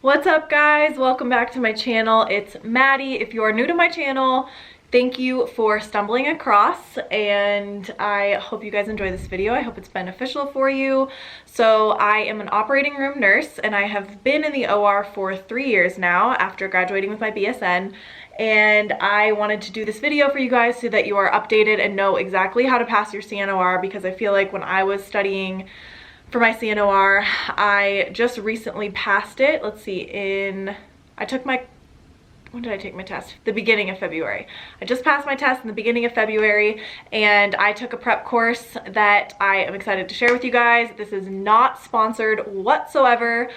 What's up, guys? Welcome back to my channel. It's Maddie. If you are new to my channel, thank you for stumbling across, and I hope you guys enjoy this video. I hope it's beneficial for you. So I am an operating room nurse, and I have been in the OR for 3 years now after graduating with my BSN. And I wanted to do this video for you guys so that you are updated and know exactly how to pass your CNOR, because I feel like when I was studying for my CNOR, I just recently passed it. Let's see, when did I take my test? The beginning of February. I just passed my test in the beginning of February, and I took a prep course that I am excited to share with you guys. This is not sponsored whatsoever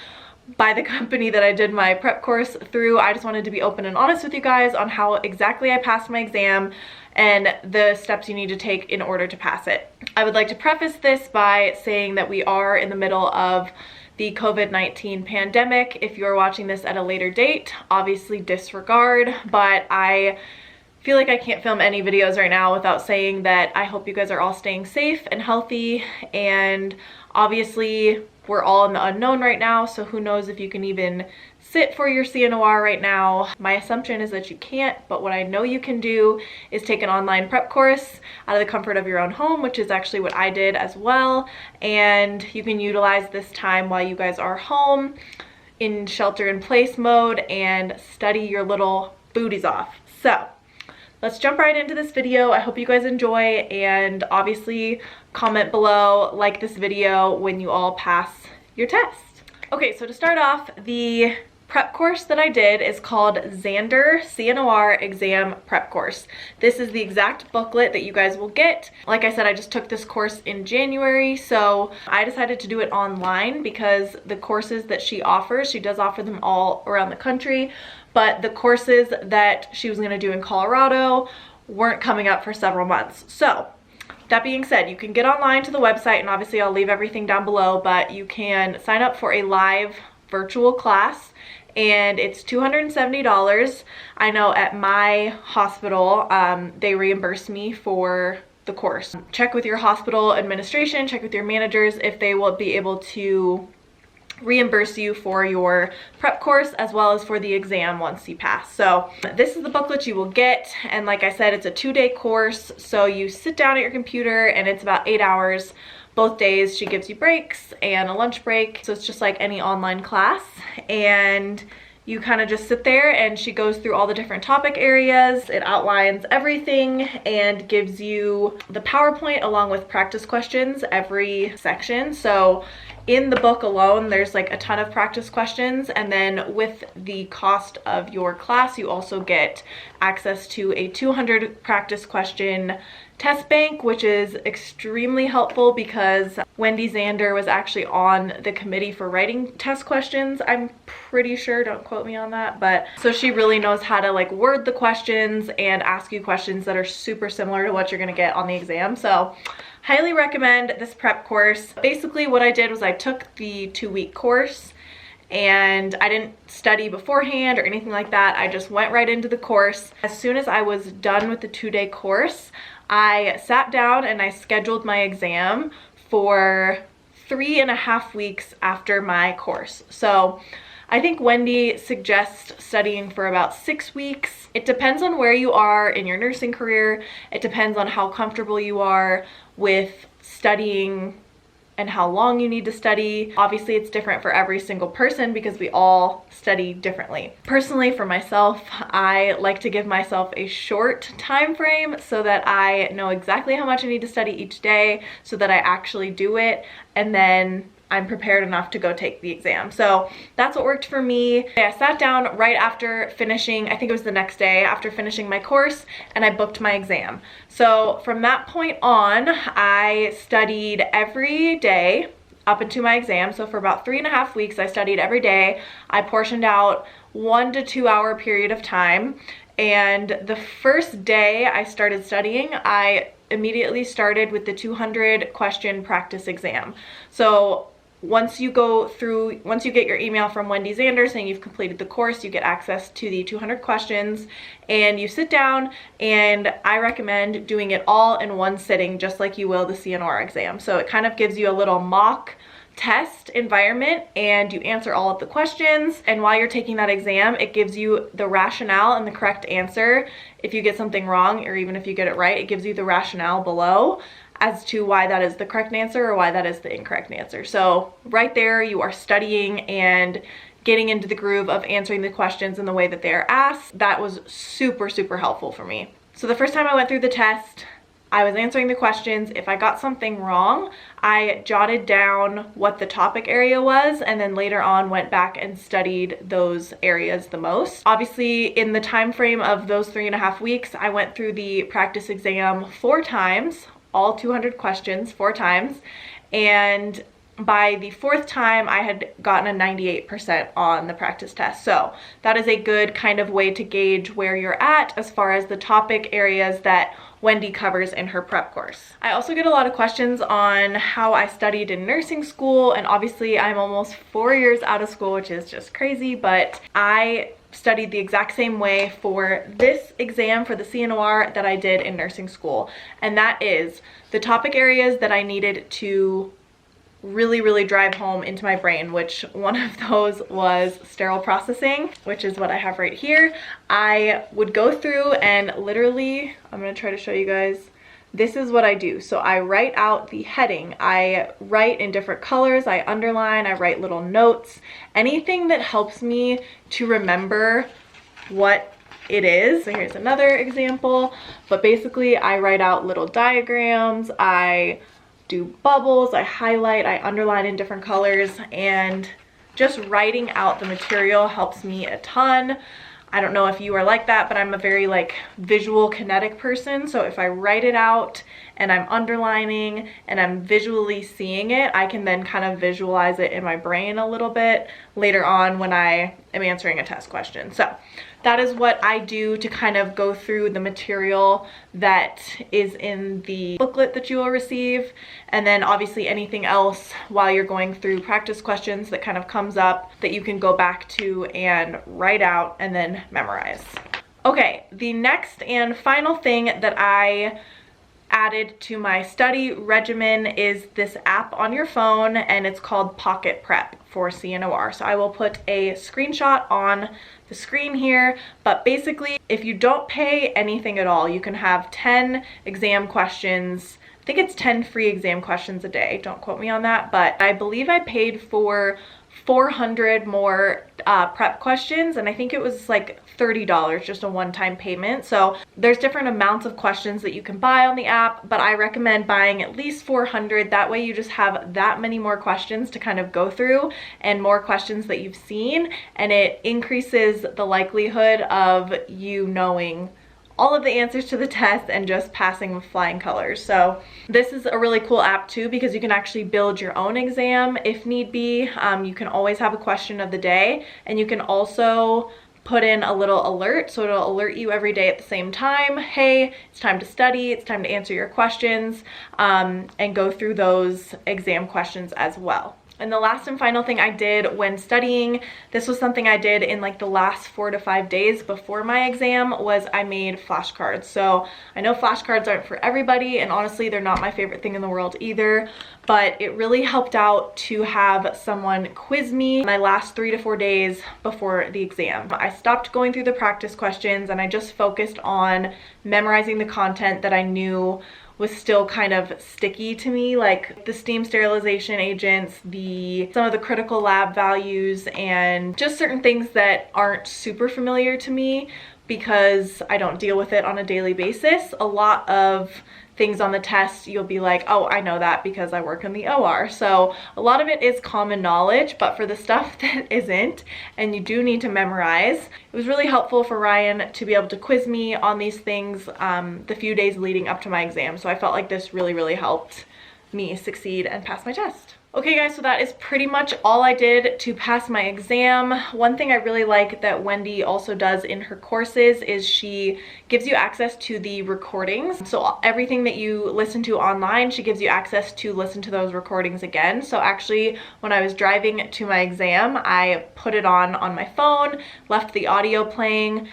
by the company that I did my prep course through. I just wanted to be open and honest with you guys on how exactly I passed my exam and the steps you need to take in order to pass it. I would like to preface this by saying that we are in the middle of the COVID-19 pandemic. If you're watching this at a later date, obviously disregard, but I feel like I can't film any videos right now without saying that I hope you guys are all staying safe and healthy, and obviously we're all in the unknown right now, so who knows if you can even sit for your CNOR right now. My assumption is that you can't, but what I know you can do is take an online prep course out of the comfort of your own home, which is actually what I did as well, and you can utilize this time while you guys are home in shelter-in-place mode and study your little booties off. So let's jump right into this video. I hope you guys enjoy, and obviously comment below, like this video when you all pass your test. Okay, so to start off, the prep course that I did is called Xander CNOR Exam Prep Course. This is the exact booklet that you guys will get. Like I said, I just took this course in January, so I decided to do it online because the courses that she offers, she does offer them all around the country, but the courses that she was going to do in Colorado weren't coming up for several months. So that being said, you can get online to the website, and obviously I'll leave everything down below, but you can sign up for a live virtual class, and it's $270. I know at my hospital, they reimburse me for the course. Check with your hospital administration, check with your managers if they will be able to reimburse you for your prep course as well as for the exam once you pass. So this is the booklet you will get, and like I said, it's a 2-day course, so you sit down at your computer and it's about 8 hours both days. She gives you breaks and a lunch break, so it's just like any online class, and you kind of just sit there and she goes through all the different topic areas. It outlines everything and gives you the PowerPoint along with practice questions every section. So in the book alone, there's like a ton of practice questions, and then with the cost of your class, you also get access to a 200 practice question test bank, which is extremely helpful because Wendy Xander was actually on the committee for writing test questions. I'm pretty sure, don't quote me on that, but so she really knows how to like word the questions and ask you questions that are super similar to what you're gonna get on the exam. So highly recommend this prep course. Basically what I did was I took the 2-week course, and I didn't study beforehand or anything like that. I just went right into the course. As soon as I was done with the 2-day course, I sat down and I scheduled my exam for 3.5 weeks after my course. So I think Wendy suggests studying for about 6 weeks. It depends on where you are in your nursing career. It depends on how comfortable you are with studying and how long you need to study. Obviously, it's different for every single person because we all study differently. Personally, for myself, I like to give myself a short time frame so that I know exactly how much I need to study each day so that I actually do it, and then I'm prepared enough to go take the exam. So that's what worked for me. I sat down right after finishing, I think it was the next day after finishing my course, and I booked my exam. So from that point on, I studied every day up into my exam. So for about 3.5 weeks, I studied every day. I portioned out 1 to 2 hour period of time. And the first day I started studying, I immediately started with the 200 question practice exam. So once you get your email from Wendy Xander saying you've completed the course, you get access to the 200 questions, and you sit down, and I recommend doing it all in one sitting, just like you will the CNOR exam. So it kind of gives you a little mock test environment and you answer all of the questions, and while you're taking that exam, it gives you the rationale and the correct answer. If you get something wrong, or even if you get it right, it gives you the rationale below as to why that is the correct answer or why that is the incorrect answer. So right there, you are studying and getting into the groove of answering the questions in the way that they are asked. That was super, super helpful for me. So the first time I went through the test, I was answering the questions. If I got something wrong, I jotted down what the topic area was, and then later on went back and studied those areas the most. Obviously, in the time frame of those 3.5 weeks, I went through the practice exam 4 times, all 200 questions 4 times, and by the 4th time, I had gotten a 98% on the practice test. So that is a good kind of way to gauge where you're at as far as the topic areas that Wendy covers in her prep course. I also get a lot of questions on how I studied in nursing school, and obviously I'm almost 4 years out of school, which is just crazy, but I studied the exact same way for this exam for the CNOR that I did in nursing school. And that is the topic areas that I needed to really drive home into my brain, which one of those was sterile processing, which is what I have right here. I would go through and literally, I'm going to try to show you guys, this is what I do. So I write out the heading, I write in different colors, I underline, I write little notes, anything that helps me to remember what it is. So here's another example, but basically I write out little diagrams, I do bubbles, I highlight, I underline in different colors, and just writing out the material helps me a ton. I don't know if you are like that, but I'm a very like visual kinetic person. So if I write it out and I'm underlining and I'm visually seeing it, I can then kind of visualize it in my brain a little bit later on when I am answering a test question. So that is what I do to kind of go through the material that is in the booklet that you will receive. And then obviously anything else while you're going through practice questions that kind of comes up that you can go back to and write out and then memorize. Okay, the next and final thing that I added to my study regimen is this app on your phone, and it's called Pocket Prep for CNOR. So I will put a screenshot on the screen here, but basically if you don't pay anything at all, you can have 10 exam questions. I think it's 10 free exam questions a day. Don't quote me on that, but I believe I paid for 400 more prep questions, and I think it was like $30, just a one-time payment. So there's different amounts of questions that you can buy on the app, but I recommend buying at least 400. That way you just have that many more questions to kind of go through and more questions that you've seen, and it increases the likelihood of you knowing all of the answers to the test and just passing with flying colors. So this is a really cool app too, because you can actually build your own exam if need be. You can always have a question of the day, and you can also put in a little alert, so it'll alert you every day at the same time. Hey, it's time to study, it's time to answer your questions, and go through those exam questions as well. And the last and final thing I did when studying, this was something I did in like the last 4 to 5 days before my exam, was I made flashcards. So I know flashcards aren't for everybody, and honestly they're not my favorite thing in the world either, but it really helped out to have someone quiz me my last 3 to 4 days before the exam. I stopped going through the practice questions and I just focused on memorizing the content that I knew was still kind of sticky to me, like the steam sterilization agents, some of the critical lab values, and just certain things that aren't super familiar to me because I don't deal with it on a daily basis. A lot of things on the test, you'll be like, oh, I know that because I work in the OR. So a lot of it is common knowledge, but for the stuff that isn't and you do need to memorize, it was really helpful for Ryan to be able to quiz me on these things the few days leading up to my exam. So I felt like this really helped me succeed and pass my test. Okay guys, so that is pretty much all I did to pass my exam. One thing I really like that Wendy also does in her courses is she gives you access to the recordings. So everything that you listen to online, she gives you access to listen to those recordings again. So actually, when I was driving to my exam, I put it on my phone, left the audio playing,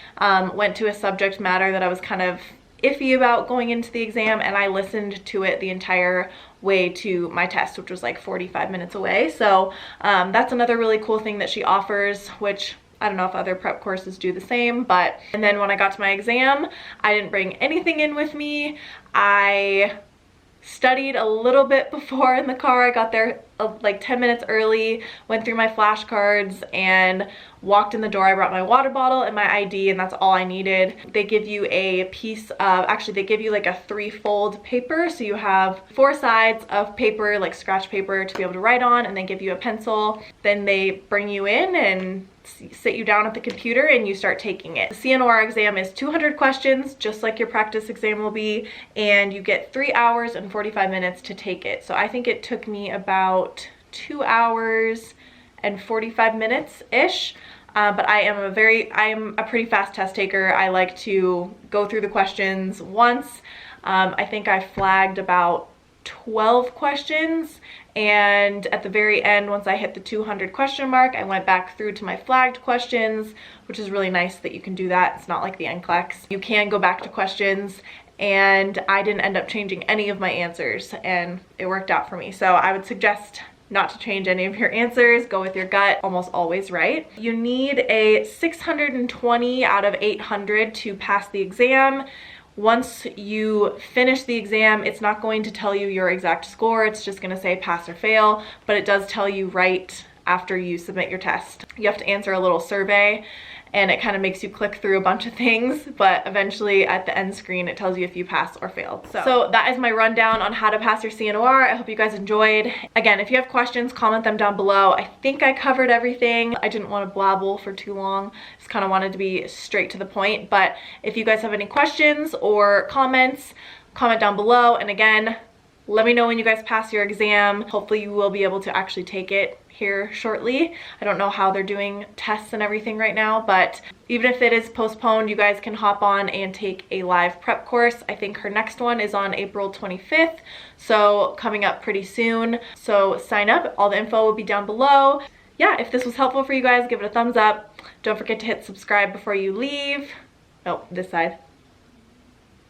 went to a subject matter that I was kind of iffy about going into the exam, and I listened to it the entire way to my test, which was like 45 minutes away. So that's another really cool thing that she offers, which I don't know if other prep courses do the same. But and then when I got to my exam, I didn't bring anything in with me. I studied a little bit before in the car. I got there like 10 minutes early, went through my flashcards, and walked in the door. I brought my water bottle and my ID, and that's all I needed. They give you a piece of, actually they give you like a 3-fold paper, so you have 4 sides of paper, like scratch paper, to be able to write on, and they give you a pencil. Then they bring you in and sit you down at the computer and you start taking it. The CNOR exam is 200 questions, just like your practice exam will be, and you get 3 hours and 45 minutes to take it. So I think it took me about 2 hours and 45 minutes ish. But I am a pretty fast test taker. I like to go through the questions once. I think I flagged about 12 questions, and at the very end, once I hit the 200 question mark, I went back through to my flagged questions, which is really nice that you can do that. It's not like the NCLEX. You can go back to questions, and I didn't end up changing any of my answers, and it worked out for me. So I would suggest not to change any of your answers. Go with your gut, almost always right. You need a 620 out of 800 to pass the exam. Once you finish the exam, it's not going to tell you your exact score. It's just gonna say pass or fail, but it does tell you right after you submit your test. You have to answer a little survey, and it kind of makes you click through a bunch of things, but eventually at the end screen, it tells you if you passed or failed. So that is my rundown on how to pass your CNOR. I hope you guys enjoyed. Again, if you have questions, comment them down below. I think I covered everything. I didn't want to blabble for too long. Just kind of wanted to be straight to the point. But if you guys have any questions or comments, comment down below. And again, let me know when you guys pass your exam. Hopefully you will be able to actually take it here shortly. I don't know how they're doing tests and everything right now, but even if it is postponed, you guys can hop on and take a live prep course. I think her next one is on April 25th, so coming up pretty soon. So sign up. All the info will be down below. Yeah, if this was helpful for you guys, give it a thumbs up. Don't forget to hit subscribe before you leave. Oh, this side.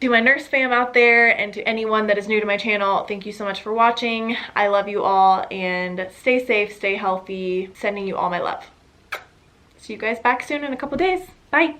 To my nurse fam out there and to anyone that is new to my channel, thank you so much for watching. I love you all, and stay safe, stay healthy. Sending you all my love. See you guys back soon in a couple days. Bye.